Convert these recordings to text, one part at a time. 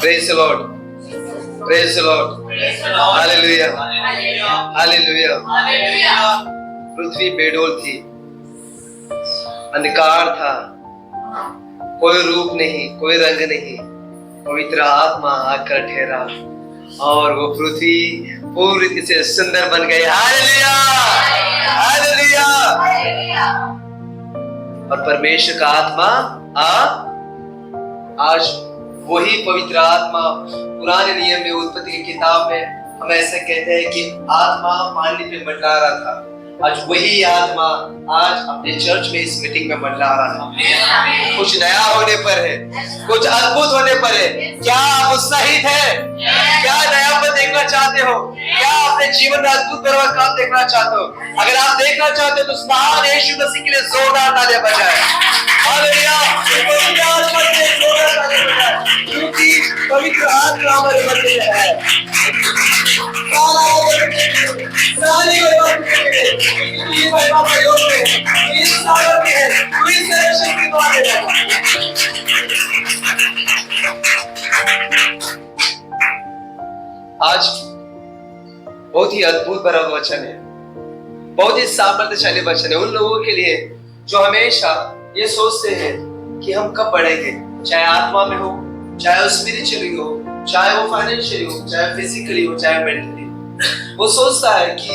Praise the Lord. Praise the Lord. Hallelujah. Hallelujah. पृथ्वी बेडोल थी, अंधकार था, कोई रूप नहीं, कोई रंग नहीं। पवित्र आत्मा आकर ठहरा और वो पृथ्वी पूरी रीति से सुंदर बन गई। Hallelujah, hallelujah. और परमेश्वर का आत्मा आज वही पवित्र आत्मा पुराने नियम में उत्पत्ति की किताब में हम ऐसे कहते हैं कि आत्मा पानी पे मंडरा रहा था। आज वही आत्मा आज अपने चर्च में इस मीटिंग में मंडरा रहा है। कुछ नया होने पर है, कुछ अद्भुत होने पर है। क्या आप उत्साहित हैं? क्या नयापन देखना चाहते हो? क्या अपने जीवन में अद्भुत काम देखना चाहते हो? अगर आप देखना चाहते हो तो उस महान यीशु मसीह के लिए जोरदार तालियां बजाएं। हालेलुया, क्योंकि पवित्र आत्मा हमारे मध्य में है। आज बहुत ही अद्भुत भरा वचन है, बहुत ही सामर्थ्यशाली वचन है उन लोगों के लिए जो हमेशा ये सोचते हैं कि हम कब बढ़ेंगे, चाहे आत्मा में हो, चाहे वो स्पिरिचुअली हो, चाहे वो फाइनेंशियली हो, चाहे फिजिकली हो, चाहे मेंटली। वो सोचता है कि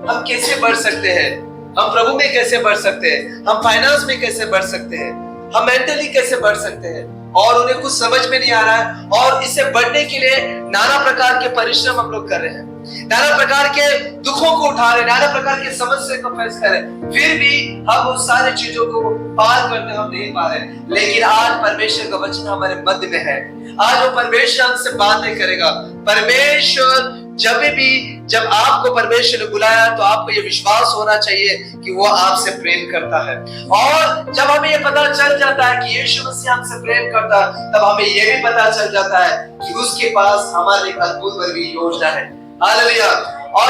हम कैसे बढ़ सकते हैं, हम प्रभु में कैसे बढ़ सकते हैं, हम फाइनेंस में कैसे बढ़ सकते हैं, हम मेंटली कैसे बढ़ सकते हैं, और उन्हें कुछ समझ में नहीं आ रहा है। और इससे बढ़ने के लिए नाना प्रकार के परिश्रम हम लोग कर रहे हैं, नाना प्रकार के दुखों को उठा रहे, नाना प्रकार के समस्या को फेस कर रहे, फिर भी हम उस सारी चीजों को पार करते हम नहीं पा रहे। लेकिन आज परमेश्वर का वचन हमारे मध्य में है। आज वो परमेश्वर हमसे बातें करेगा। परमेश्वर जब आपको परमेश्वर ने बुलाया तो आपको ये विश्वास होना चाहिए कि वो आपसे प्रेम करता है। और जब हमें ये पता चल जाता है कि यीशु मसीह हमसे प्रेम करता है, तब हमें ये भी पता चल जाता है कि उसके पास हमारे एक अद्भुत भरी योजना है। हालेलुया। और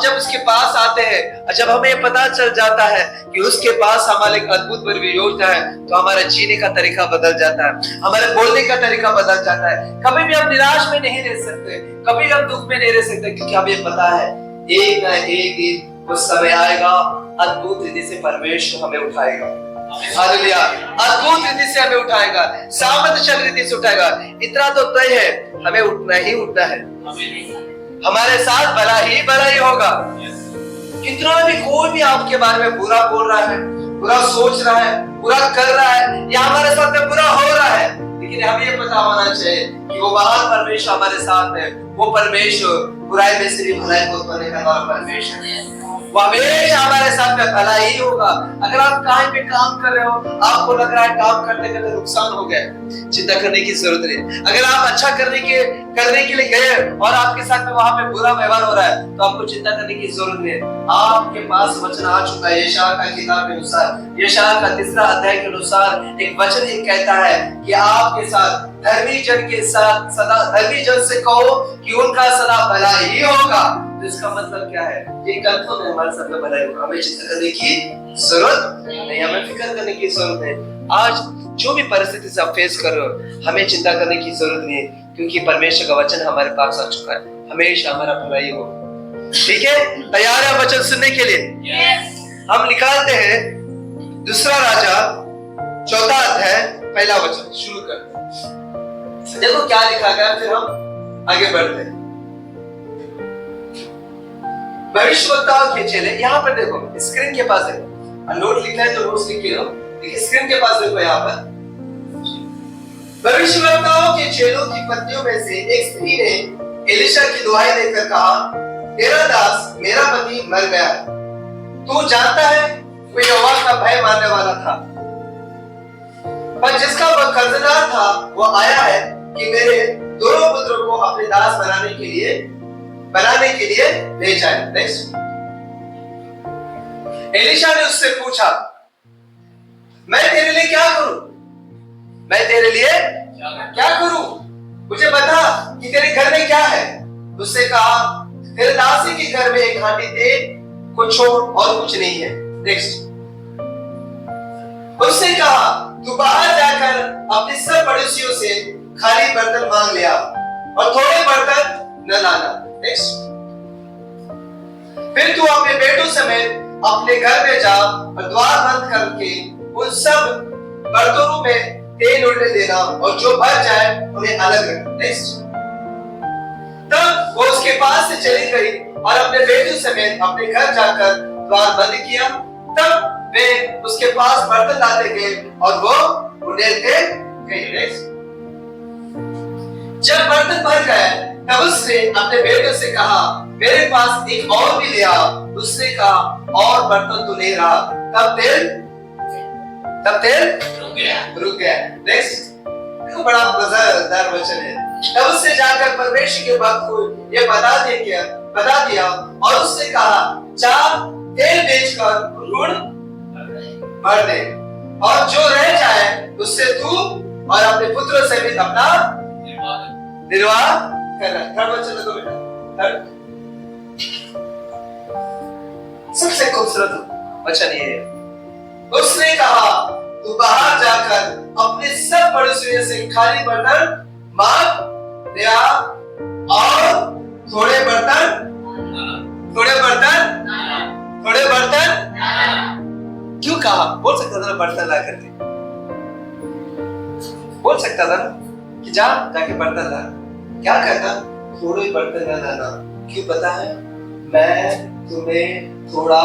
जब उसके पास आते हैं, जब हमें पता चल जाता है कि उसके पास हमारे एक अद्भुत भरी योजना है, तो हमारे जीने का तरीका बदल जाता है, हमारे बोलने का तरीका बदल जाता है। कभी भी हम निराश में नहीं रह सकते, कभी हम दुख में नहीं रह सकते, क्योंकि हमें पता है एक न एक दिन वो समय आएगा, अद्भुत रीति से परमेश्वर हमें उठाएगा। हालेलुया, अद्भुत रीति से हमें उठाएगा, सामर्थ्यशाली रीति से उठाएगा। इतना तो तय है, हमें उठना ही उठना है। हमारे साथ भला ही होगा। कितना भी कोई भी आपके बारे में बुरा बोल रहा है, बुरा सोच रहा है, बुरा कर रहा है, या हमारे साथ में बुरा हो रहा है, लेकिन हमें ये पता होना चाहिए कि वो महान परमेश्वर हमारे साथ है। वो परमेश्वर बुराई में से भी भलाई को उत्पन्न करने वाला परमेश्वर है। वो हमेशा हमारे साथ में भला ही होगा। अगर आप कहीं पे काम कर रहे हो, आपको लग रहा है काम करते करते नुकसान हो गया, चिंता करने की जरूरत नहीं। अगर आप अच्छा करने के लिए गए और आपके साथ में वहां पे बुरा व्यवहार हो रहा है, तो आपको चिंता करने की जरूरत नहीं। आपके पास वचन आ चुका है। यशायाह का किताब के अनुसार, यशायाह का 3 अध्याय के अनुसार एक वचन ये कहता है कि आपके साथ धर्मी जन के साथ सदा, धर्मी जन से कहो कि उनका सदा भला ही होगा। तो इसका मतलब क्या है? ये कंफर्म है, हमारे साथ में भलाई होगा। हमें चिंता करने की जरूरत नहीं, हमें फिक्र करने की जरूरत है। आज जो भी परिस्थिति से आप फेस कर रहे हो, हमें चिंता करने की जरूरत नहीं है, क्योंकि परमेश्वर का वचन हमारे पास आ चुका है। हमेशा हमारा भलाई होगा। ठीक है, तैयार है वचन सुनने के लिए? हम निकालते हैं 2 राजा 4 अध्याय 1 वचन, शुरू करते हैं। देखो क्या लिखा गया, फिर हम आगे बढ़ते हैं। भविष्यवक्ताओं के चेले, यहाँ पर देखो, स्क्रीन के पास देखो, नोट लिखना है तो नोट्स लिख लो। देखिए स्क्रीन के पास देखो, यहाँ पर भविष्यवक्ताओं के चेलों की पत्नियों में से एक स्त्री ने एलीशा की दुहाई देकर कहा, तेरा दास मेरा पति मर गया है। तू जानता है वो यहोवा का भय मानने वाला था, पर जिसका वह कर्जदार था वो आया है कि मेरे दोनों पुत्रों को अपने दास बनाने के लिए ले जाए। नेक्स्ट, एलीशा ने उससे पूछा, मैं तेरे लिए क्या करूं? मैं तेरे लिए क्या करूं? मुझे बता कि तेरे घर में क्या है। उससे कहा, तेरे दासी के घर में एक हांडी तेल को छोड़ और कुछ नहीं है। नेक्स्ट, उससे कहा, तू बाहर जाकर अपने सब पड़ोसियों से खाली बर्तन मांग लिया और थोड़े बर्तन न लाना। नेक्स्ट, फिर तू अपने बेटों समेत अपने घर में जा और द्वार बंद करके उन सब बर्तनों में तेल उड़ने देना और जो भर जाए उन्हें अलग रखना। नेक्स्ट, तब वो उसके पास से चली गई और अपने बेटों समेत अपने घर जाकर द्वार बंद किया। तब वे उसके पास बर्तन लाते गए और वो उन्हें दे गई। नेक्स्ट, जब बर्तन भर गए तब उसने अपने बेटों से कहा, मेरे पास एक और भी ले आ। उसने कहा, और बर्तन तो नहीं रहा। तब तेल रुक गया। नेक्स्ट, बड़ा मजेदार वचन है। तब उसने जाकर परमेश्वर के भक्त को ये बता दिया और उसने कहा, जा तेल बेचकर ऋण भर दे और जो रह जाए उससे तू और अपने पुत्रों से भी अपना निर्वाह करना। थर्ड वचन देखो बेटा, सबसे खूबसूरत वचन ये है। उसने कहा, तू बाहर जाकर अपने सब पड़ोसियों से खाली बर्तन मांग ले आ और थोड़े बर्तन क्यों कहा? बोल सकता था ना बर्तन ला करके, बोल सकता था ना कि जाके बर्तन ला। क्या कहता? थोड़े बर्तन न लाना। क्यों पता है? मैं तुम्हें थोड़ा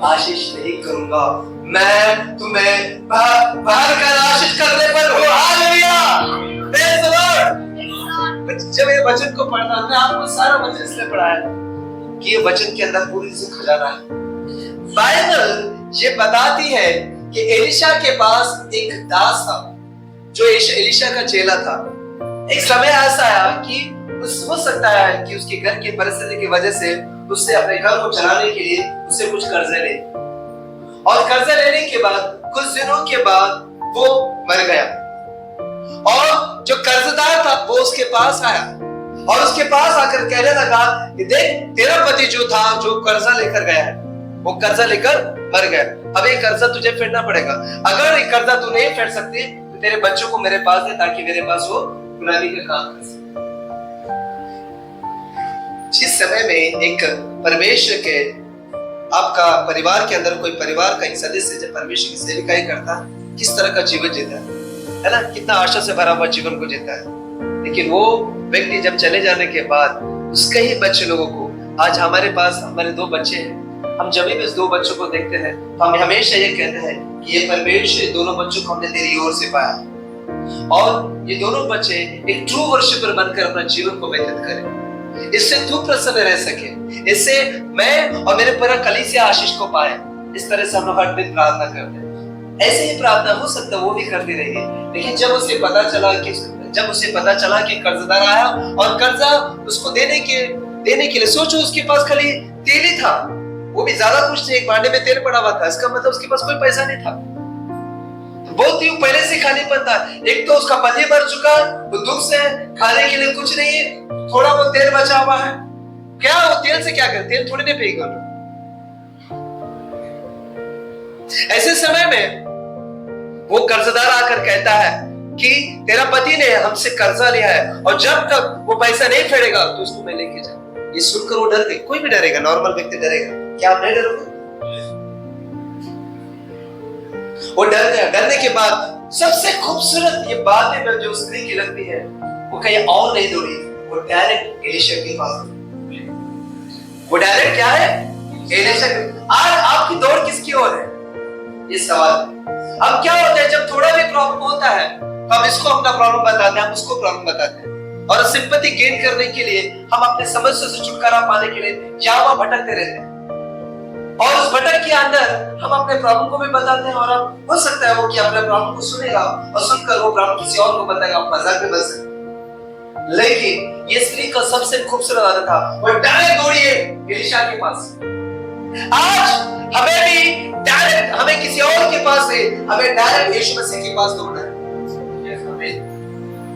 आशीष नहीं करूंगा, मैं तुम्हें बाहर कर आशीष करने पर हूँ। Hallelujah, praise the Lord. जब ये वचन को पढ़ना, मैं आपको सारा वचन इसलिए पढ़ाया कि ये वचन के अंदर पूरी से खजाना है। बाइबल ये बताती है कि एलिशा के पास एक दास था जो एलिशा का चेला था। एक समय ऐसा आया कि हो सकता है कि उसके घर की परिस्थिति की वजह से उससे अपने घर को चलाने के लिए उससे कुछ कर्जे ले, और कर्जा लेने के बाद कुछ दिनों के बाद वो मर गया और जो कर्जदार था वो उसके पास आया और उसके पास आकर कहने लगा कि देख, तेरा पति जो था, जो कर्जा लेकर गया है, वो कर्जा लेकर मर गया। अब ये कर्जा तुझे फेरना पड़ेगा। अगर ये कर्जा तू नहीं फेर सकती तो तेरे बच्चों को मेरे पास दे ताकि मेरे पास वो गुलामी का काम कर सके। जिस समय में एक परमेश्वर के आपका परिवार के अंदर कोई परिवार का एक सदस्य जब परमेश्वर की सेविकाई करता है, किस तरह का जीवन जीता है ना, कितना आशा से भरा हुआ जीवन को जीता है। लेकिन वो व्यक्ति जब चले जाने के बाद उसके ही बच्चे लोगों को, आज हमारे पास हमारे 2 बच्चे हैं, हम जब भी इस 2 बच्चों को देखते हैं तो हम हमेशा ये कहते हैं कि ये परमेश्वर दोनों बच्चों को हमने तेरी ओर से पाया और ये दोनों बच्चे एक ट्रू वर्शिपर बनकर अपना जीवन को व्यतीत करें, इससे तू प्रसन्न रह सके, इससे मैं और मेरे पूरा कलीसिया आशीष को पाए। इस तरह से हम लोग हर दिन प्रार्थना करते हैं। ऐसे ही प्रार्थना हो सकता है वो भी करती रही। लेकिन जब उसे पता चला कि कर्जदार आया और कर्जा उसको देने के लिए, सोचो उसके पास खाली तेल ही था, वो भी ज्यादा कुछ नहीं, एक भांडे में तेल पड़ा हुआ था, इसका मतलब उसके पास कोई पैसा नहीं था। बहुत ही पहले से खालीपन था। एक तो उसका पति मर चुका, वो दुख से खाने के लिए कुछ नहीं है, थोड़ा बहुत तेल बचा हुआ है। क्या वो तेल से क्या करे? तेल थोड़ी नहीं पिएगा। ऐसे समय में वो कर्जदार आकर कहता है कि तेरा पति ने हमसे कर्जा लिया है और जब तक वो पैसा नहीं फेडेगा तो उसको मैं लेके जाऊं। ये सुनकर वो डर गई। कोई भी डरेगा, नॉर्मल व्यक्ति डरेगा। क्या आप नहीं डरोगे? वो डर गया। डरने के बाद सबसे खूबसूरत ये बातें में जो स्त्री की लगती है, वो कहीं और नहीं दौड़ी, वो डायरेक्ट एलिशा के पास। वो डायरेक्ट क्या है? एलिशा। आज आपकी दौड़ किसकी ओर है? ये सवाल। अब क्या होता है जब थोड़ा भी प्रॉब्लम होता है तो हम इसको अपना प्रॉब्लम बताते हैं, हम उसको प्रॉब्लम बताते हैं, और सिंपैथी गेन करने के लिए हम अपने समस्या से छुटकारा पाने के लिए यहाँ वहां भटकते रहते हैं, और उस भटक के अंदर हम अपने प्रॉब्लम को भी बताते हैं, और अब हो सकता है वो कि अपने प्रॉब्लम को सुनेगा और सुनकर वो प्रॉब्लम किसी और को बताएगा, मजाक में बन सकता। लेकिन ये स्त्री का सबसे खूबसूरत आदत था, वो डायरेक्ट दौड़ी है एलिशा के पास। आज हमें भी डायरेक्ट, हमें किसी और के पास है, हमें डायरेक्ट यीशु मसीह के पास दौड़ना है।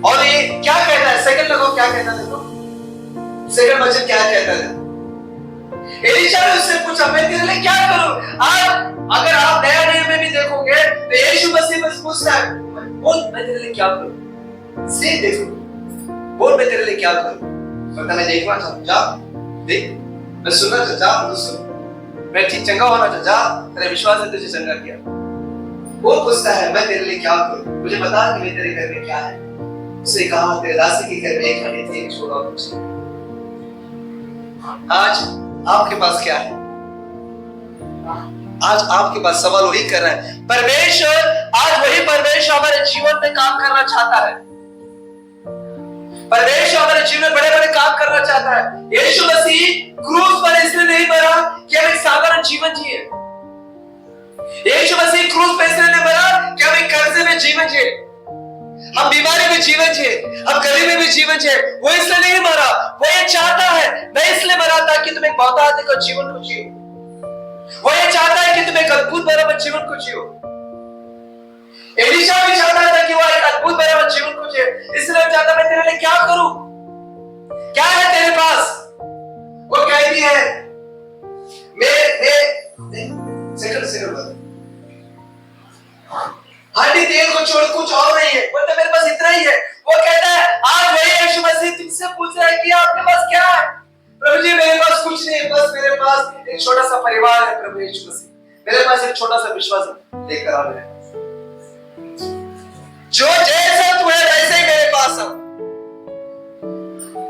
और ये क्या कहता है? सेकंड लगाओ, क्या कहता है? सेकंड वचन क्या कहता है? एलिशा ने उससे पूछा, मैं तेरे लिए क्या करूं? आज अगर आप नया नियम में भी देखोगे तो यीशु मसीह बस पूछता है, बोल मैं तेरे लिए क्या करूं? से देखो बोल मैं तेरे लिए क्या करूं। पता मैं देखना चाहता, जा देख, मैं सुनना चाहता, जा तू सुन, मैं ठीक चंगा होना चाहता, जा तेरे विश्वास है तुझे चंगा किया। वो पूछता है मैं तेरे लिए क्या करूं, मुझे बता कि मैं तेरे घर में क्या है। उसने कहा तेरे दासी के घर में एक हांडी तेल छोड़ा कुछ। आज आपके पास क्या है? आज आपके पास सवाल वही कर रहा है परमेश्वर। आज वही परमेश्वर हमारे जीवन में काम करना चाहता है। परमेश्वर हमारे जीवन में बड़े बड़े काम करना चाहता है। यीशु मसीह क्रूस पर इसलिए नहीं मरा कि हम एक साधारण जीवन जिए। यीशु मसीह क्रूस पर इसलिए नहीं मरा कि हम एक कर्जे में जीवन जिए, हम बीमारी में जीवन जिए, हम गरीबी में जीवन जिए। वो इसलिए नहीं मरा, वो ये चाहता है मैं इसलिए मरा ताकि तुम एक बहुतायत का जीवन को जियो। वो ये चाहता है कि तुम एक अद्भुत बराबर जीवन को जियो। एलिशा भी चाहता था कि वो एक अद्भुत बराबर जीवन को जिए, इसलिए वो चाहता मैं तेरे लिए क्या करूं, क्या है तेरे पास। वो कहती है सेकंड हांडी तेल को छोड़ कुछ और नहीं है, बोलता मेरे पास इतना ही है। वो कहता है आज वही यीशु मसीह तुमसे पूछ रहा है कि आपके पास क्या है। प्रभु जी मेरे पास कुछ नहीं, बस मेरे पास एक छोटा सा परिवार है। प्रभु यीशु मसीह मेरे पास एक छोटा सा विश्वास लेकर आ मेरे पास, जो जैसा तू है वैसे ही मेरे पास है।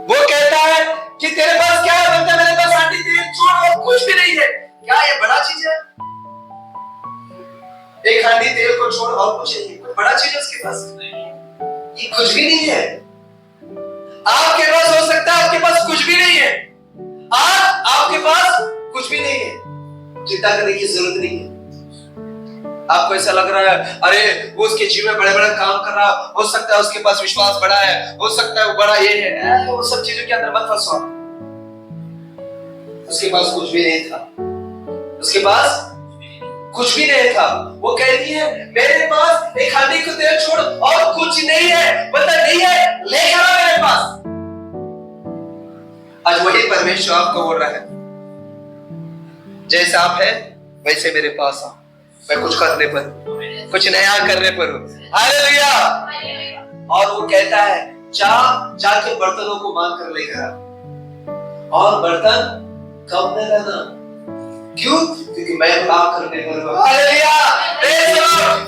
वो कहता है कि तेरे पास क्या है, बोलता मेरे पास हांडी तेल छोड़ और कुछ भी नहीं है। क्या ये बड़ा चीज है? एक हांडी तेल को छोड़ और कुछ नहीं, कोई बड़ा चीज है उसके पास? ये कुछ भी नहीं है। आपके पास हो सकता है आपके पास कुछ भी नहीं है, आज आपके पास कुछ भी नहीं है, चिंता करने की जरूरत नहीं है। आपको ऐसा लग रहा है अरे वो उसके जीवन में बड़े बड़े काम कर रहा, हो सकता है उसके पास विश्वास बड़ा है, हो सकता है वो बड़ा ये है, वो सब चीजों के अंदर मत फंसो। उसके पास कुछ भी नहीं था, उसके पास कुछ भी नहीं था। वो कहती है मेरे पास एक हांडी को तेल छोड़ और कुछ नहीं है, बता नहीं है लेकर आ मेरे पास। आज वही परमेश्वर आपको बोल रहा है जैसे आप है वैसे मेरे पास आओ, मैं कुछ करने पर, कुछ नया करने पर हूं। हालेलुया। और वो कहता है जाके बर्तनों को मांग कर लेकर आ, और बर्तन कम न रहना। क्यों? क्योंकि मैं काम करने पर हूं। हालेलुया।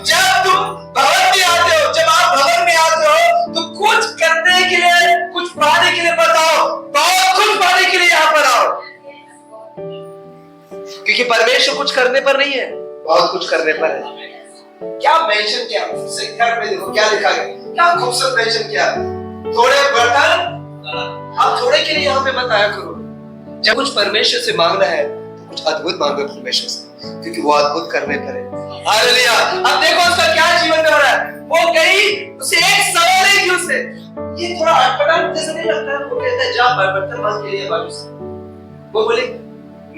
जब तुम भवन में आते हो, जब आप भवन में आते हो तो कुछ करने के लिए, कुछ पाने के लिए बताओ, बहुत कुछ पाने के लिए यहाँ पर आओ। क्योंकि परमेश्वर कुछ करने पर नहीं है, बहुत कुछ करने पर है। क्या मेंशन किया घर में, देखो क्या लिखा गया, क्या खूबसूरत मेंशन किया। थोड़े बर्तन आप थोड़े के लिए यहाँ पे बताया करो। जब कुछ परमेश्वर से मांगना है तो कुछ अद्भुत मांगो परमेश्वर से, क्योंकि वो अद्भुत करने पर है। हालेलुया। अब देखो उसका क्या जीवन में हो रहा है। वो गई, उसे एक सवाल है कि उसे ये थोड़ा अटपटा जैसा नहीं लगता है। वो कहता है जा बर्तन मांग के लिए बाजू से। वो बोले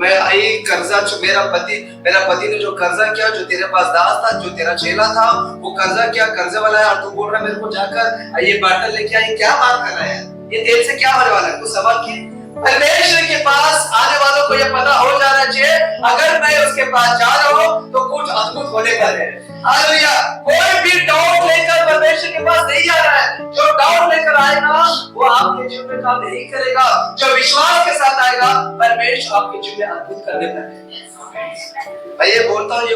मैं आई कर्जा जो मेरा पति ने जो कर्जा किया, जो तेरे पास दास था, जो तेरा चेला था, वो कर्जा किया, कर्जे वाला है, और तू बोल रहा है मेरे को जाकर ये बर्तन लेके आई। क्या बात कर रहा है? ये तेल से क्या होने वाला है? कुछ सवाल की। परमेश्वर के पास आने वालों को ये पता हो जाना चाहिए अगर मैं उसके पास जा रहा हूँ तो कुछ अद्भुत होने का है। हालेलुया। कोई भी डाउट लेकर परमेश्वर के पास नहीं आ रहा है। जो डाउट लेकर आएगा वो आपके जीवन में काम नहीं करेगा। जो विश्वास के साथ आएगा परमेश्वर आपके जीवन में अद्भुत करने लगेगा। मैं ये बोलता हूँ ये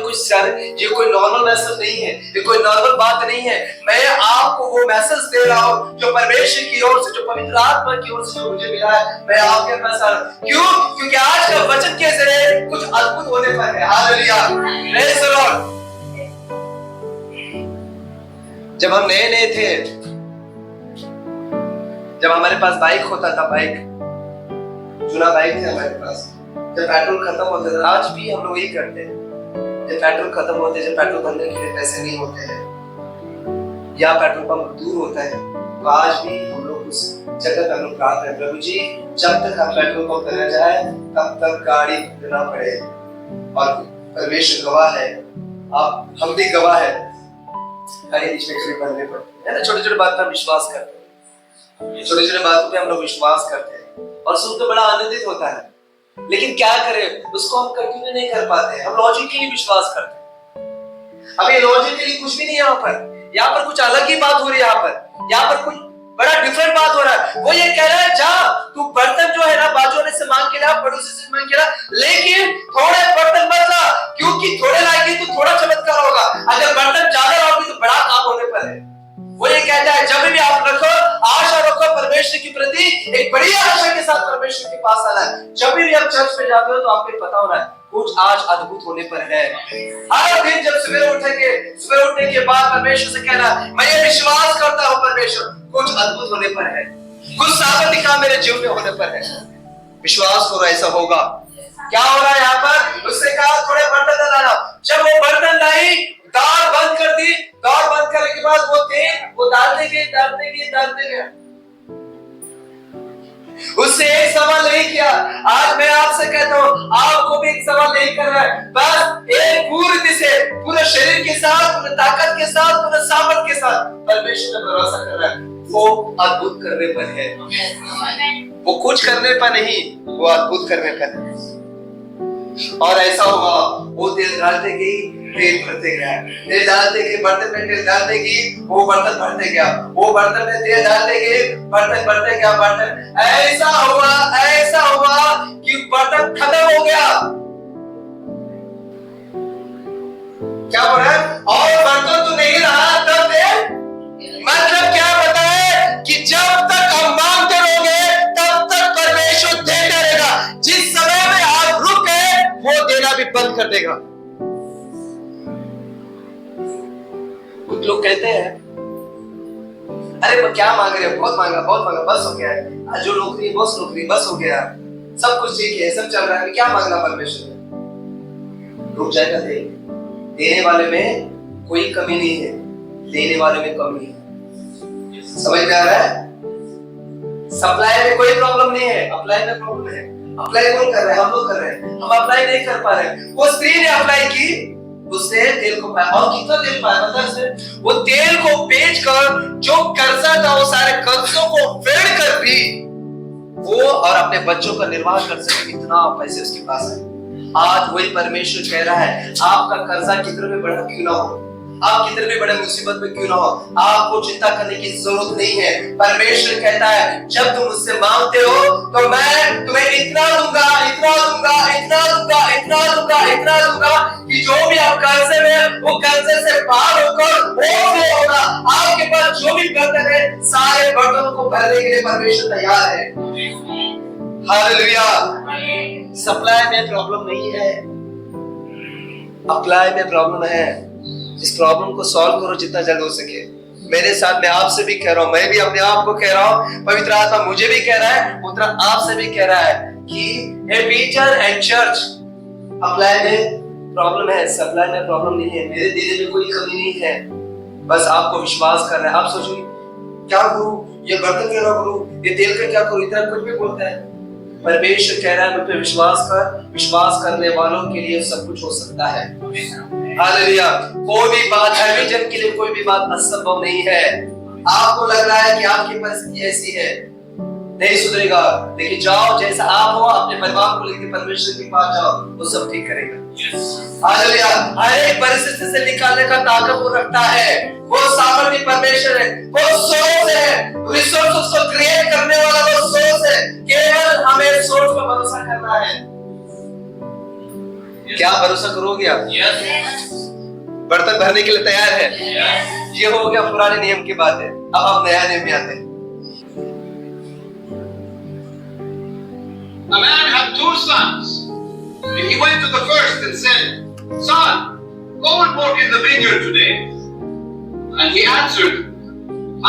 कोई नॉर्मल मैसेज नहीं है, ये कोई नॉर्मल बात नहीं है। मैं आपको वो मैसेज दे रहा हूँ जो परमेश्वर की ओर से, जो पवित्र आत्मा की ओर से जो मुझे मिला है, मैं आपके पास आ रहा हूँ। क्यों? क्योंकि आज का वचन के जरिए कुछ अद्भुत होने पर है। हालेलुया। Praise the Lord. जब हम नए थे, जब हमारे पास बाइक होता था, बाइक चुना बाइक थे हमारे पास, जब पेट्रोल खत्म होता था, आज भी हम लोग वही करते हैं। जब पेट्रोल खत्म होते, जब पेट्रोल भरने के लिए पैसे नहीं होते हैं या पेट्रोल पंप दूर होता है, तो आज भी हम लोग उस जगह पर हम लोग प्रार्थना करते हैं, प्रभु जी जब तक हम पेट्रोल पंप करने जाए तब तक गाड़ी देना पड़े। और परमेश्वर गवाह है, आप हम भी गवाह है, गाड़ी बीच में कभी बनने पड़ती है ना। छोटे छोटे बात पर विश्वास करते हैं, छोटे छोटे बातों पे हम लोग विश्वास करते हैं और सुनकर बड़ा आनंदित होता है। लेकिन क्या करें, उसको हम कंटिन्यू नहीं कर पाते। हम लॉजिकली विश्वास करते हैं। अब ये लॉजिकली कुछ भी नहीं है। यहाँ पर कुछ अलग ही बात हो रही है। यहाँ पर कुछ बड़ा डिफरेंट बात हो रहा है। वो ये कह रहा है जा तू बर्तन जो है ना बाजू वाले से मांग के ला, पड़ोसी से मांग के ला, लेकिन थोड़े बर्तन मत ला, क्योंकि थोड़े लाएगी तो थोड़ा चमत्कार होगा, अगर बर्तन ज्यादा लाओगी तो बड़ा काम होने पर है। वो ये कहता है जब भी आप रखो आशा रखो परमेश्वर के प्रति, एक बड़ी आशा के साथ परमेश्वर के पास आना है। जब भी आप चर्च में जाते हो तो आपको पता होना है कुछ आज अद्भुत होने पर है। हर दिन जब सवेरे उठेंगे, सवेरे उठने के बाद परमेश्वर से कहना मैं ये विश्वास करता हूँ परमेश्वर कुछ अद्भुत होने पर है, कुछ साबित काम मेरे जीवन में होने पर है। विश्वास करो ऐसा होगा। क्या हो रहा है यहाँ पर? उससे कहा थोड़े बर्तन लाना। जब वो बर्तन लाई, दाल बंद कर दी, दाल बंद करने के बाद वो तेल वो डालते गए। उससे एक सवाल नहीं किया। आज मैं आपसे कहता हूँ आपको भी एक सवाल नहीं करना है, बस एक पूरी से पूरे शरीर के साथ, पूरे ताकत के साथ, पूरे सामर्थ के साथ परमेश्वर पर भरोसा करना है। वो अद्भुत करने पर है, वो कुछ करने पर नहीं, वो अद्भुत करने पर है। और ऐसा हुआ, वो तेल डालते गई, तेल भरते गया, तेल डालते गई, बर्तन में तेल डालते गई, वो बर्तन भरते गया, वो बर्तन में तेल डालते गई, बर्तन भरते गया, बर्तन ऐसा हुआ कि बर्तन खत्म हो गया। क्या बोल रहा है? और बर्तन तो नहीं रहा तब तेल, मतलब क्या बताए कि जब तक हम मांगते रहोगे तब तक परमेश्वर देता रहेगा। जिस समय में आप रुक गए वो देना भी बंद कर देगा। कुछ लोग कहते हैं अरे वो क्या मांग रहे हो, बहुत मांगा बस हो गया है, जो नौकरी बस हो गया, सब कुछ ठीक है, सब चल रहा है, क्या मांगना परमेश्वर में? रुक जाएगा। देने वाले में कोई कमी नहीं है, लेने वाले में कमी है। समझ में आ रहा है? सप्लाई में कोई प्रॉब्लम नहीं है, अप्लाई में प्रॉब्लम है। अप्लाई कौन कर रहा है? हम लोग कर रहे हैं, हम अप्लाई नहीं कर पा रहे। वो स्त्री ने अप्लाई की, उसने तेल को पाया, और कितना तेल पाया पता है? वो तेल को बेचकर जो कर्जा था वो सारे कर्जों को फेड कर भी वो और अपने बच्चों का निर्वाह कर सके, इतना पैसे उसके पास है। आज वही परमेश्वर कह रहा है आपका कर्जा कितना भी बड़ा क्यों ना हो, आप कितने भी बड़े मुसीबत में क्यों ना हो, आपको चिंता करने की जरूरत नहीं है। परमेश्वर कहता है जब तुम मुझसे मांगते हो तो मैं तुम्हें इतना दूंगा कि जो भी आप कर्जे में वो कर्जे से पार होकर होगा। आपके पास जो भी बर्तन है सारे बर्तनों को भरने के लिए परमेश्वर तैयार है। हालेलुया। सप्लाई में प्रॉब्लम नहीं है, अप्लाई में प्रॉब्लम है। इस प्रॉब्लम को सॉल्व करो जितना जल्द हो सके। मेरे साथ मैं आपसे भी कह रहा हूं, मैं भी अपने आप को कह रहा हूं, पवित्र आत्मा मुझे भी कह रहा है, उतना आपसे भी कह रहा है कि a teacher and church, apply में प्रॉब्लम है, सप्लाई में प्रॉब्लम नहीं है, मेरे देने में कोई कमी नहीं है, बस आपको विश्वास करना है। आप सोचोगे क्या करूं, ये बर्तन क्या करूं, ये तेल का क्या करूं, इतना कुछ भी बोलता है। परमेश्वर कह रहा है मुझ पे विश्वास कर, विश्वास करने वालों के लिए सब कुछ हो सकता है। हालेलुया। कोई भी बात हर जन के लिए कोई भी बात असंभव नहीं है। आपको लग रहा है कि आपकी परिस्थिति ऐसी है, नहीं सुधरेगा, लेकिन जाओ जैसा आप हो अपने परिवार को लेकर परमेश्वर के पास जाओ, वो सब ठीक करेगा। हालेलुया। हर एक परिस्थिति से निकालने का ताकत वो रखता है, वो सामर्थ्य परमेश्वर है, वो सोर्स है, रिसोर्स को क्रिएट करने वाला वो सोर्स है। केवल हमें सोर्स पर भरोसा करना है। क्या भरोसा करोगे आप? बर्तन भरने के लिए तैयार है? ये हो गया पुराने नियम की बात है, अब आप नया नियम में आते हैं। A man had 2 sons, and he went to the first and said, "Son, go and work in the vineyard today." And he answered,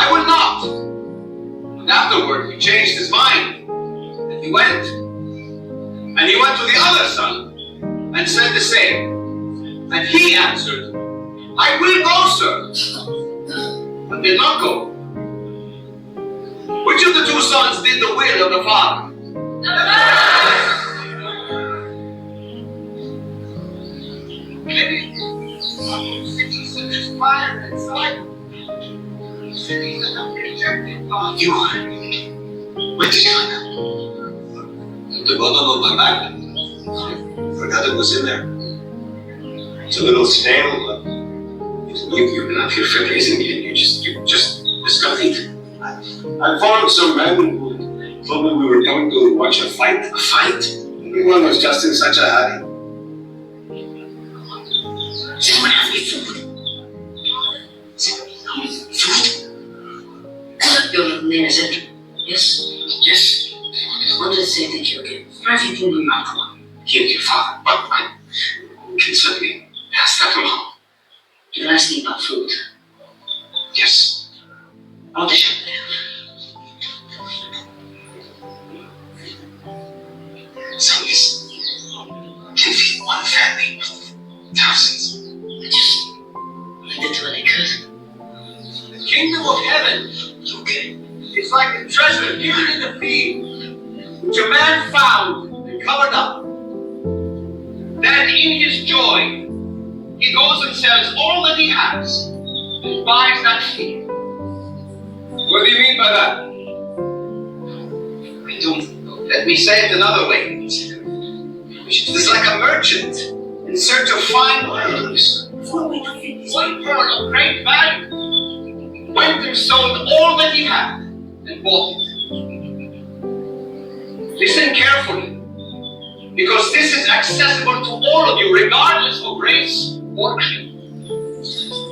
"I will not." And afterward he changed his mind, and he went. And he went to the other son and said the same. And he answered, "I will go, sir," but did not go. Which of the 2 sons did the will of the father? You went to China. The bottom of my bag. Forgot it was in there. It's a little stale. You've been up here for days and you just discovered it. I followed some men who told me we were coming to watch a fight. A fight? Everyone was just in such a hurry. Does anyone have any food? Food? Your little name is Andrew, yes? Yes. What did it say that you get? Everything you might want. Here, your father. But I can certainly pass that along. You're asking about food. Yes. I want to shut it down. So this can feed one family with thousands. I just did what I could. The kingdom of heaven, okay, it's like a treasure hidden in the field, which a man found and covered up. Then in his joy, he goes and sells all that he has and buys that field. What do you mean by that? I don't know. Let me say it another way. It's like a merchant in search of fine pearls. One pearl of great value went and sold all that he had and bought it. Listen carefully, because this is accessible to all of you, regardless of race or creed.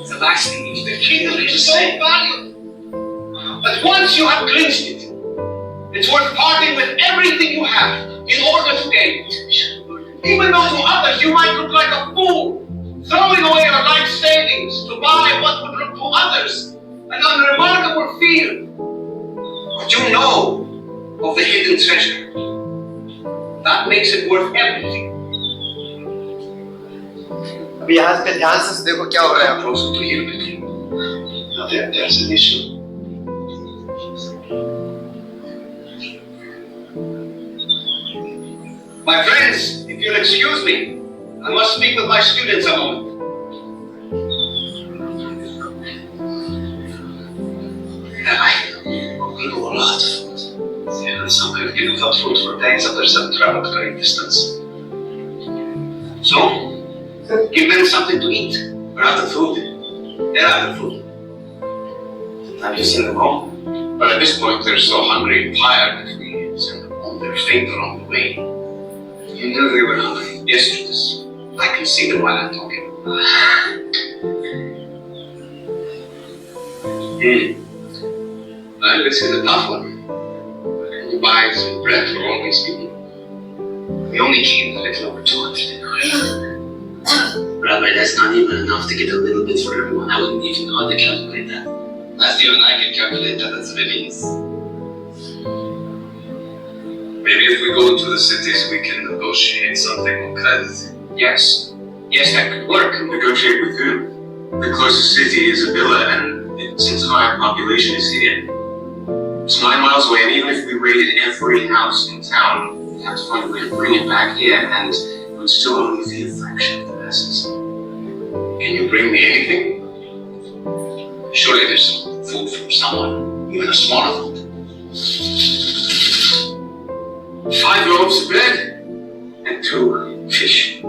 The kingdom is so valuable that once you have clinched it, it's worth parting with everything you have in order to gain it. Even though to others you might look like a fool, throwing away your life savings to buy what would look to others an unremarkable field. But you know of the hidden treasure. That makes it worth everything. अभी यहाँ पे ध्यान से देखो क्या हो रहा है। Closer to you, Betty. Now there's an issue. My friends, if you'll excuse me, I must speak with my students a moment. We know a lot of food. And some have been without food for days, others have traveled great distance. So, give them something to eat. We're out of food. They're out of food. I've just seen them home. But at this point, they're so hungry and tired that we send them home. They're faint along the way. You knew they were hungry. Yes, Judas. I can see them while I'm talking. Well, this is a tough one. Who buys bread for all these people? We only came a little over 200 dinars. Rabbi, that's not even enough to get a little bit for everyone. I wouldn't even know how to calculate that. As you and I can calculate that, that's really easy. Maybe if we go to the cities, we can negotiate something on credit. Yes. Yes, that could work. Negotiate with who? The closest city is Avila, and it seems a higher population is here. It's 9 miles away, and even if we raided every house in town, we'd have to find a way to bring it back here, and it would still only be a fraction of the masses. Can you bring me anything? Surely there's some food from someone, even a smaller food. 5 loaves of bread and 2 fish.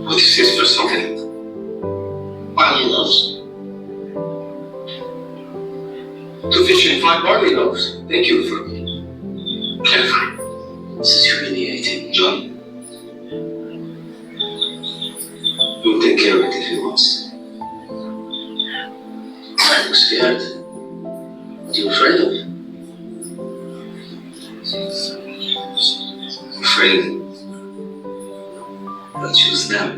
What is this for something? Barley loaves. 2 fish and 5 barley loaves. Thank you for clarifying. This is humiliating. John, you'll take care of it if he wants to. I'm scared. What are you afraid of? I'm afraid I'll choose them.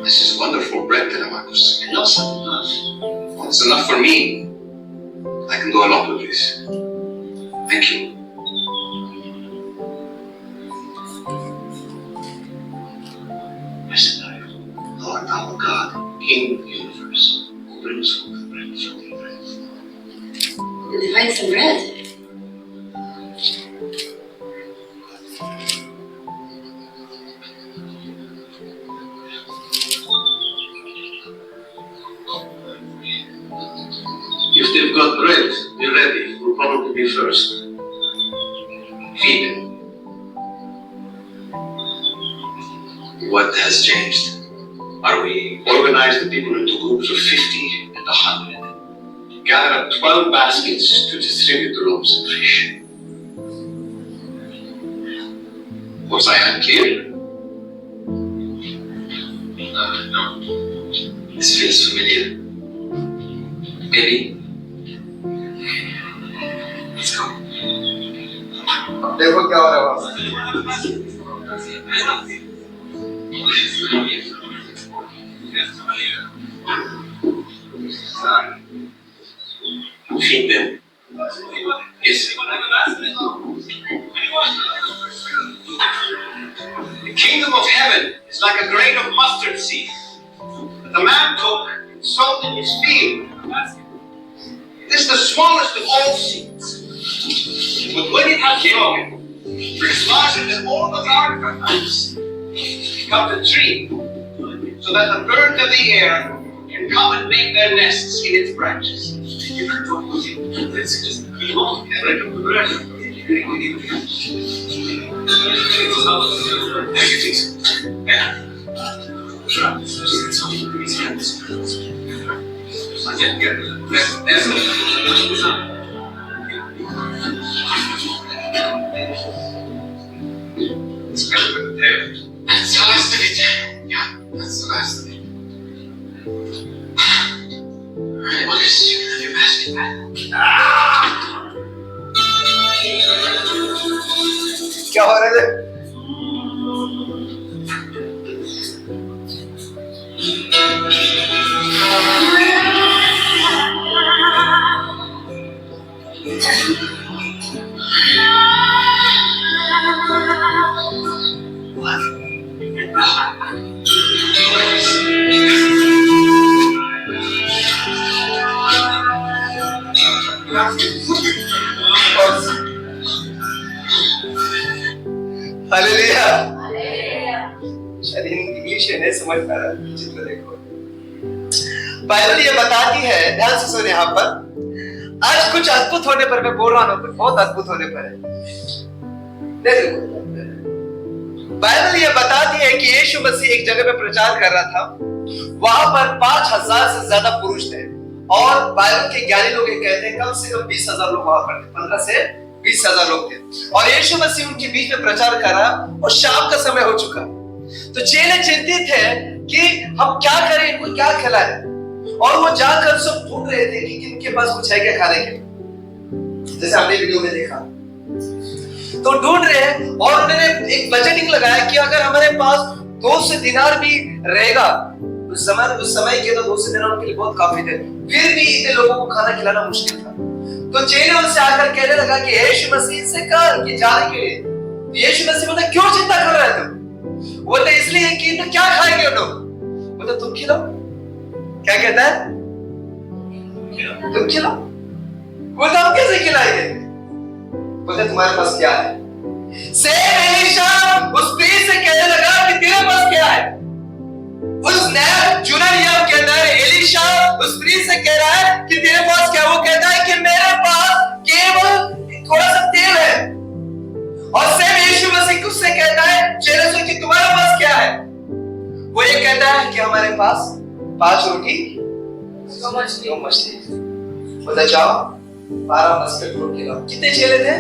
This is wonderful bread, Telemachus. And also enough. Well, it's enough for me. I can do a lot with this. Thank you. Mercenary. Lord our God, King of the universe, who brings forth bread from the earth. Divide some bread. If they've got bread, be ready. We'll probably be first. Feed them. What has changed? Are we organize the people into groups of 50 and 100? Gather up 12 baskets to distribute the ropes and fish. Was I unclear? No. This feels familiar. Maybe. Let's go. अब देखो क्या हो रहा है वहाँ। Feed them. Yes. The kingdom of heaven is like a grain of mustard seed that the man took and sowed in his field. This is the smallest of all seeds. But when it has grown, it's larger than all the garden plants. It becomes a tree, so that the birds of the air can come and make their nests in its branches. Let's just keep on. That's the last of it. Yeah, that's the last of it. Alright, Lucas, you can have your basket back. क्या हो रहा है? Hallelujah. शायद English नहीं समझ पा रहा, चित्र देखो। बाइबल ये बताती है, ध्यान से सुने यहाँ पर, आज कुछ अद्भुत होने पर, मैं बोल रहा हूँ कुछ बहुत अद्भुत होने पर है। देखो, बाइबल ये बताती है कि यीशु मसीह एक जगह पे प्रचार कर रहा था, वहां पर 5000 से ज्यादा पुरुष थे, और बाइबल के ज्ञानी लोग ये कहते हैं कम से कम 20,000 लोग वहां पर थे, 15 से 20,000 लोग थे, और यीशु मसीह उनके बीच में प्रचार कर रहा, और शाम का समय हो चुका। तो चेले चिंतित थे कि हम क्या करें, इनको क्या खिलाएं, और वो जाकर सब ढूंढ रहे थे कि किनके पास कुछ है क्या खाने के लिए, जैसे हमने वीडियो में देखा। तो ढूंढ रहे हैं, और उन्होंने एक बजटिंग लगाया कि अगर हमारे पास 200 दिनार भी रहेगा, उस समय के तो 200 दिनार के लिए बहुत काफी थे, फिर भी इतने लोगों को खाना खिलाना मुश्किल था। तो चेले उनसे आकर कहने लगा कि यीशु मसीह से कह कि जाने के लिए। यीशु मसीह बोले क्यों चिंता कर रहे हो तुम? बोलते इसलिए कि तो क्या खाएंगे वो लोग? बोलते तुम खिलाओ। क्या कहता है? तुम खिलाओ। बोलते हम कैसे खिलाएंगे? बोलते तुम्हारे पास क्या है? सेम एलीशा उस स्त्री से कहने लगा कि तेरे पास क्या है? उस नया चुना लिया के अंदर एलीशा उस स्त्री से कह रहा है कि तेरे पास क्या? वो कहता है कि मेरे पास केवल थोड़ा सा तेल है। और सेम यीशु मसीह उससे कहता है चेले से कि तुम्हारे पास क्या है? वो ये कहता है कि हमारे पास 5 रोटी 2 मछली। बोला जाओ 12 बास्केट रोटी लाओ। कितने चेले थे?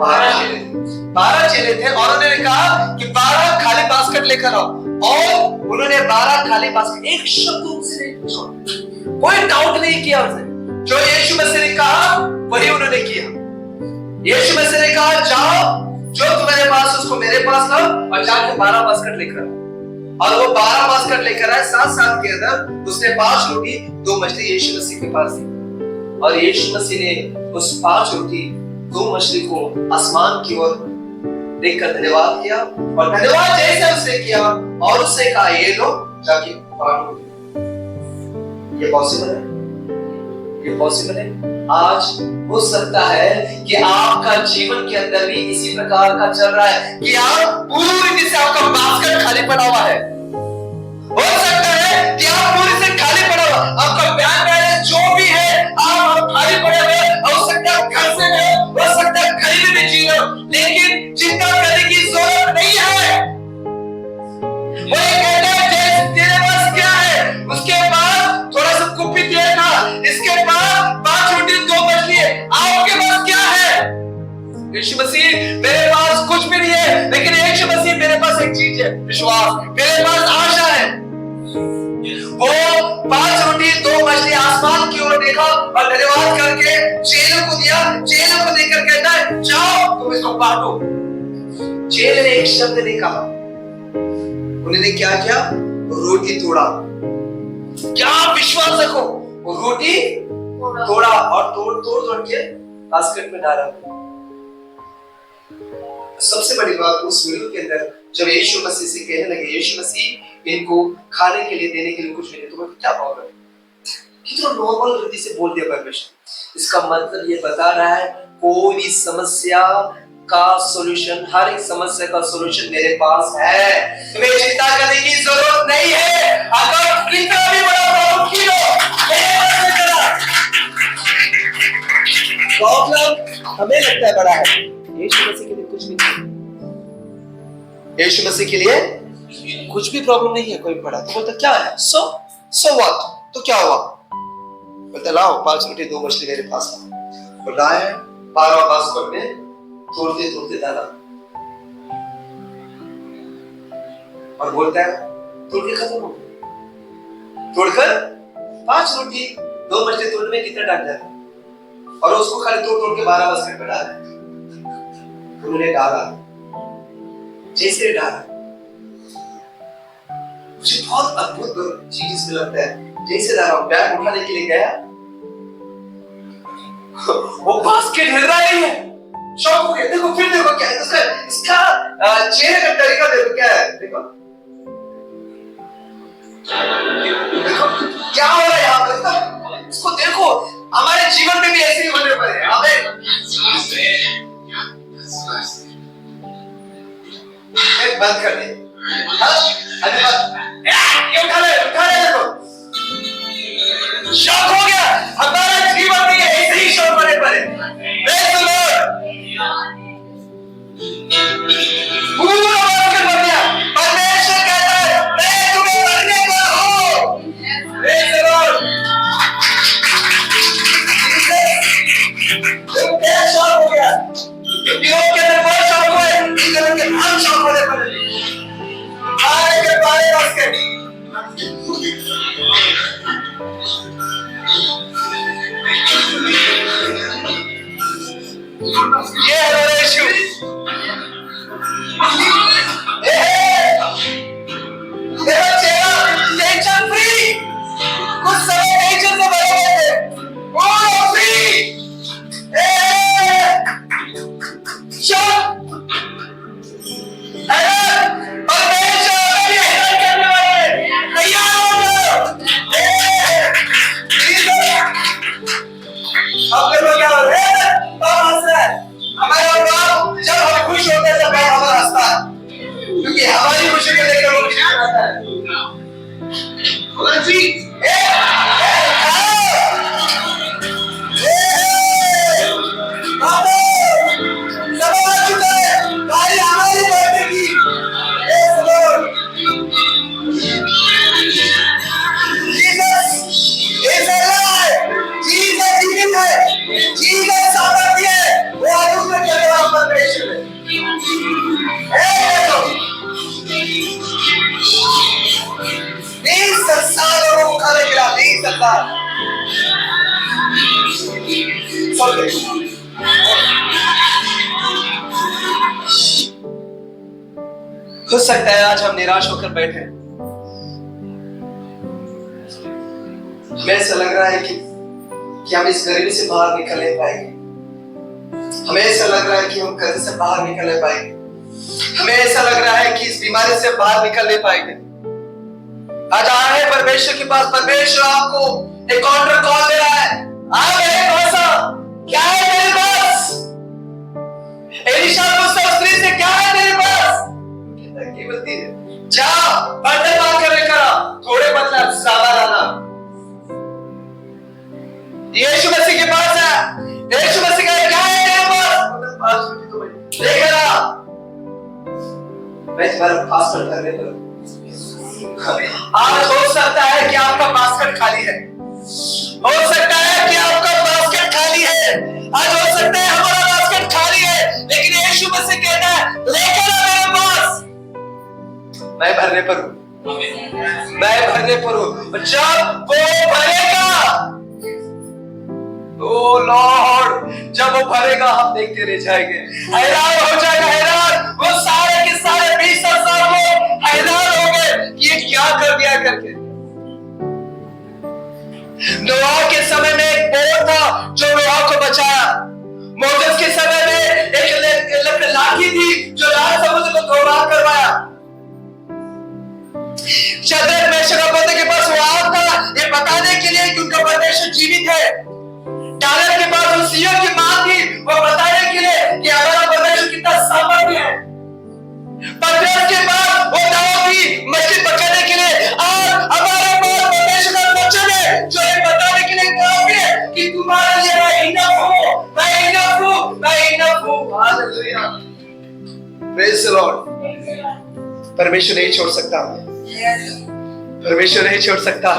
12 चेले थे, और उन्होंने कहा कि 12 खाली बास्केट लेकर आओ, और उन्होंने 12 खाली बास्केट, एक शब्द उनसे नहीं पूछा, कोई डाउट नहीं किया उनसे, जो यीशु मसीह ने कहा वही उन्होंने किया। यीशु मसीह ने कहा जाओ जो तुम्हारे पास उसको मेरे पास लाओ, और जाके 12 बास्केट लेकर आओ। और वो 12 बास्केट लेकर आए, 7 साल के अंदर उसने 5 रोटी 2 मछली यीशु मसीह के पास दी, और यीशु मसीह ने उस 5 रोटी 2 मछली को आसमान की ओर देखकर धन्यवाद किया, और धन्यवाद जैसे उसने किया, और उससे कहा ये लो जाके बांटो। ये पॉसिबल है? ये पॉसिबल है? आज हो सकता है कि आपका जीवन के अंदर भी इसी प्रकार का चल रहा है कि आप पूरी रीति से आपका बास्केट खाली पड़ा हुआ है। हो सकता है कि आप पूरी से खाली पड़ा हुआ, आपका बैंक बैलेंस जो भी है आप खाली पड़े हुए, हो सकता है घर से हो सकता है गरीबी में जी रहे हो, लेकिन चिंता करने की जरूरत नहीं है। वो विश्वास, मेरे पास आशा है। वो 5 रोटी 2 मछली आसमान की ओर देखा और धन्यवाद करके चेलों को दिया। चेलों को देकर कहता है जाओ तुम इसको बांटो। चेले ने एक शब्द नहीं कहा, उन्होंने क्या किया? रोटी तोड़ा। क्या विश्वास रखो, वो रोटी तोड़ा और तोड़ के बास्केट में डाला। सबसे बड़ी बात उस वीडियो के अंदर जब यीशु मसीह से कहने लगे, यीशु मसीह इनको खाने के लिए देने के लिए कुछ नहीं, तुम्हें क्या प्रॉब्लम? कितना नॉर्मल गति से बोल दिया परमेश्वर। इसका मतलब ये बता रहा है कोई भी समस्या का सॉल्यूशन, हर एक समस्या का सॉल्यूशन मेरे पास है। तुम्हें चिंता करने की जरूरत नहीं है। अगर कितना भी बड़ा प्रॉब्लम क्यों हो, प्रॉब्लम हमें लगता है बड़ा है, यीशु मसीह के लिए कुछ भी नहीं। यीशु मसीह के लिए कुछ भी प्रॉब्लम नहीं है कोई बड़ा। तो बोलता क्या है? So what? तो क्या हुआ? बोलता लाओ 5 रोटी 2 मछली मेरे पास है। और लाए 12 बास्केट में तोड़ते डाला और बोलता है तोड़ के खत्म हो गया। तोड़कर 5 रोटी 2 मछली तोड़ने में कितना टाइम जाता? और उसको खाली तोड़ के 12 बास्केट में डाला। उन्होंने डाला, जैसे डाला मुझे बहुत अद्भुत चीज इसमें लगता है। जैसे डाला बैग उठाने के लिए गया, वो बास्केट हिल रहा नहीं है। शॉक हो गया। देखो फिर देखो क्या है इसका चेहरे का तरीका देखो क्या है। देखो क्या हो रहा है यहाँ पर। इसको देखो, हमारे जीवन में भी ऐसे ही होने पर है। हमें बंद कर दे। उठा ले देखो। शौक हो गया। हमारा जीवन में ऐसे ही शौक होने पर है। परमेश्वर कहता है मैं तुम्हें भरने का हूं। क्या शौक हो गया? के अंदर बहुत शौक हुआ है, के हम शौक होने पर आए के बारे बास्केट। ये है हमारा इश्यू। टेंशन फ्री, कुछ समय टेंशन से भरे हुए थे, वो फ्री। क्योंकि हमारी खुशी को लेकर वो खुशी मनाता है। हो सकता है आज हम निराश होकर बैठे। हमें ऐसा लग रहा है कि हम इस गरीबी से बाहर निकल नहीं पाएंगे। हमें ऐसा लग रहा है कि हम कर्ज से बाहर निकल नहीं पाएंगे। हमें ऐसा लग रहा है कि इस बीमारी से बाहर निकल नहीं पाएंगे। आज आए परमेश्वर के पास। परमेश्वर आपको एक काउंटर कॉल दे रहा है। आ गए भरोसा, क्या है तेरे पास? एलिशा पूछता उस स्त्री से क्या है तेरे पास? की बोलती है जा बर्तन मार कर लेकर आ, थोड़े बदला ज्यादा लाना। यीशु मसीह के पास है। यीशु मसीह का क्या है तेरे पास? लेकर आ। मैं तुम्हारा पासवर्ड करने पर आज हो सकता है कि आपका बास्केट खाली है। हो सकता है कि आपका बास्केट खाली है। आज हो सकता है हमारा बास्केट खाली है, लेकिन यीशु मसीह कहता है लेकर आ मेरे पास। मैं भरने पर हूँ, मैं भरने पर हूँ। जब वो भरेगा, ओ लॉर्ड, जब वो भरेगा हम देखते रह जाएंगे, हैरान हो जाएगा, हैरान। वो सारे के सारे 20,000 लोग हैरान हो गए कि ये क्या कर दिया करके। नोआ के समय में एक बोट था जो नोआ को बचाया। मोसेस के समय में एक लाठी थी जो लाल समुद्र को तोड़ा करवाया। शद्रक मेशक अबेदनगो के पास वो आग था ये बताने के लिए कि उनका परमेश्वर जीवित है। डानियल के पास उस सियों की मां थी वो बताने के लिए कि हमारा परमेश्वर कितना सामर्थ्य है। पतरस के पास वो दाऊद थी मछली पकड़ने के लिए, और हमारे पास परमेश्वर का वचन है जो ये बताने के लिए काफी है कि तुम्हारे लिए मैं इनफ हूं, मैं इनफ हूं, मैं इनफ हूं। Hallelujah, praise the Lord. परमेश्वर नहीं छोड़ सकता, परमेश्वर नहीं छोड़ सकता।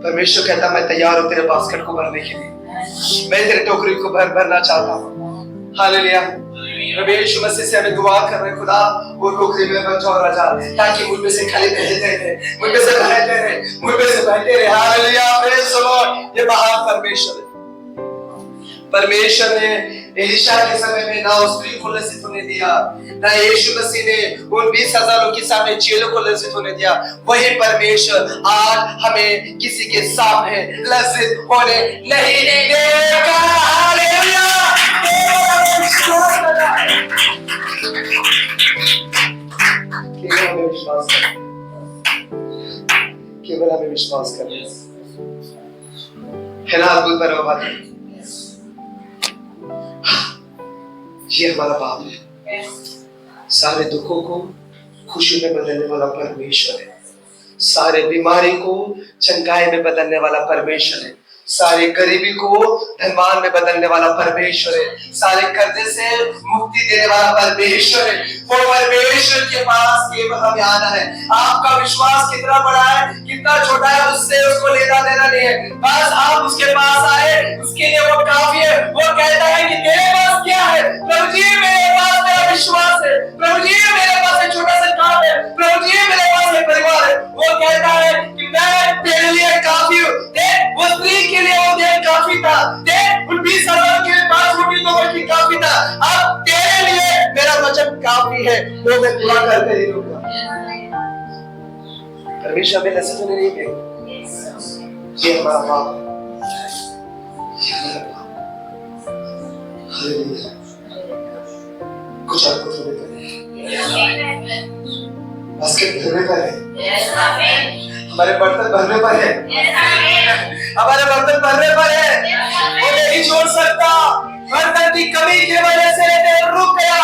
परमेश्वर कहता मैं तैयार हूं तेरे बास्केट को भरने के लिए, मैं तेरे टोकरी को भरना चाहता हूं। हालेलुया। प्रभु यीशु मसीह से हमें दुआ कर रहे खुदा वो टोकरी में भर जाओ राजा, ताकि मुझ में से खाली बहते रहे, मुझ में से बहते रहे, मुझ में से बहते रहे। Hallelujah, praise the Lord. ये महान परमेश्वर है। परमेश्वर ने एलिशा के समय में ना उस स्त्री को लज्जित होने दिया, ना यीशु मसीह ने उन 20,000 लोगों के सामने चेलों को लज्जित होने दिया। वही परमेश्वर आज हमें किसी के सामने लज्जित होने नहीं देगा। हालेलुया, केवल हमें विश्वास कर, केवल हमें विश्वास कर, है ना अद्भुत परम। ये हमारा बाप है, सारे दुखों को खुशी में बदलने वाला परमेश्वर है, सारे बीमारी को चंगाई में बदलने वाला परमेश्वर है, सारे गरीबी को धनवान में बदलने वाला परमेश्वर है, सारे कर्जे से मुक्ति देने वाला परमेश्वर है। वो परमेश्वर के पास केवल हमें आना है। आपका विश्वास कितना बड़ा है कितना छोटा है उससे उसको लेना देना नहीं है। बस आप उसके पास आए, उसके लिए वो काफी है। वो कहता है कि तेरे पास क्या है? प्रभु जी मेरे पास मेरा विश्वास है, प्रभु जी मेरे पास एक छोटा सा काम है, प्रभु जी मेरे पास एक परिवार है। वो कहता है कि मैं तेरे लिए काफी हूँ। देख वो स्त्री के लिए वो देख काफी था, देख उन 20,000 के लिए 5 रोटी 2 मछली काफी था। अब तेरे लिए मेरा वचन काफी है, वो मैं पूरा करके ही रहूंगा। परमेश्वर हमें लज्जित होने नहीं देगा। ये हमारा बाप है। हालेलुया। कुछ अद्भुत होने पर है, बास्केट भरने पर है, हमारे बर्तन भरने पर है, हमारे बर्तन भरने पर है। वो नहीं छोड़ सकता। बर्तन की कमी की वजह से रुक गया।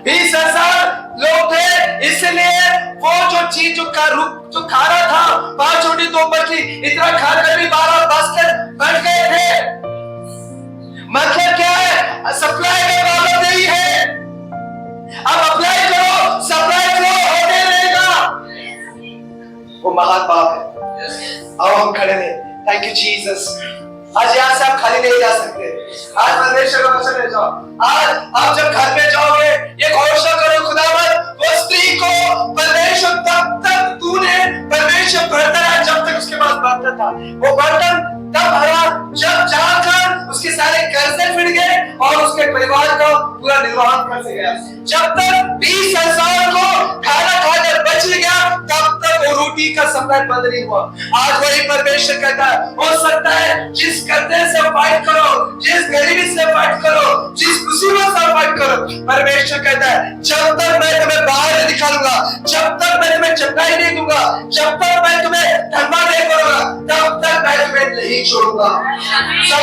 20,000 लोग थे, इसलिए वो जो चीज जो खा रहा था 5 रोटी 2 मछली इतना खाकर भी 12 बास्केट भर गए थे। मतलब क्या है? सप्लाई में प्रॉब्लम नहीं है। अब अप्लाई करो, सप्लाई करो, होने रहेगा। वो महान बाप है। आओ हम खड़े हैं। Thank you Jesus. आज यहाँ से आप खाली नहीं जा सकते। आज परमेश्वर का वचन ले जाओ। आज आप जब घर में जाओगे ये घोषणा करो, खुदावंद वो स्त्री को परमेश्वर तब तक तूने परमेश्वर भरता रहा जब तक उसके पास बर्तन था। वो बर्तन तब भरा जब जाकर उसके सारे कर्जे फिर गए और उसके परिवार का पूरा निर्वाह कर गया। जब तक 20,000 को खाना खाकर बच गया तब तक वो रोटी का सप्लाई बंद नहीं हुआ। आज वही परमेश्वर कहता है, हो सकता है जिस कर्जे से फाइट करो, जिस गरीबी से फाइट करो, जिस मुसीबत से फाइट करो, परमेश्वर कहता है जब तक मैं तुम्हें बाहर नहीं निकालूंगा, जब तक मैं तुम्हें चंगाई नहीं दूंगा, जब तक मैं तुम्हें धनवान नहीं करूंगा, तब तक मैं तुम्हें नहीं छोड़ूंगा। सब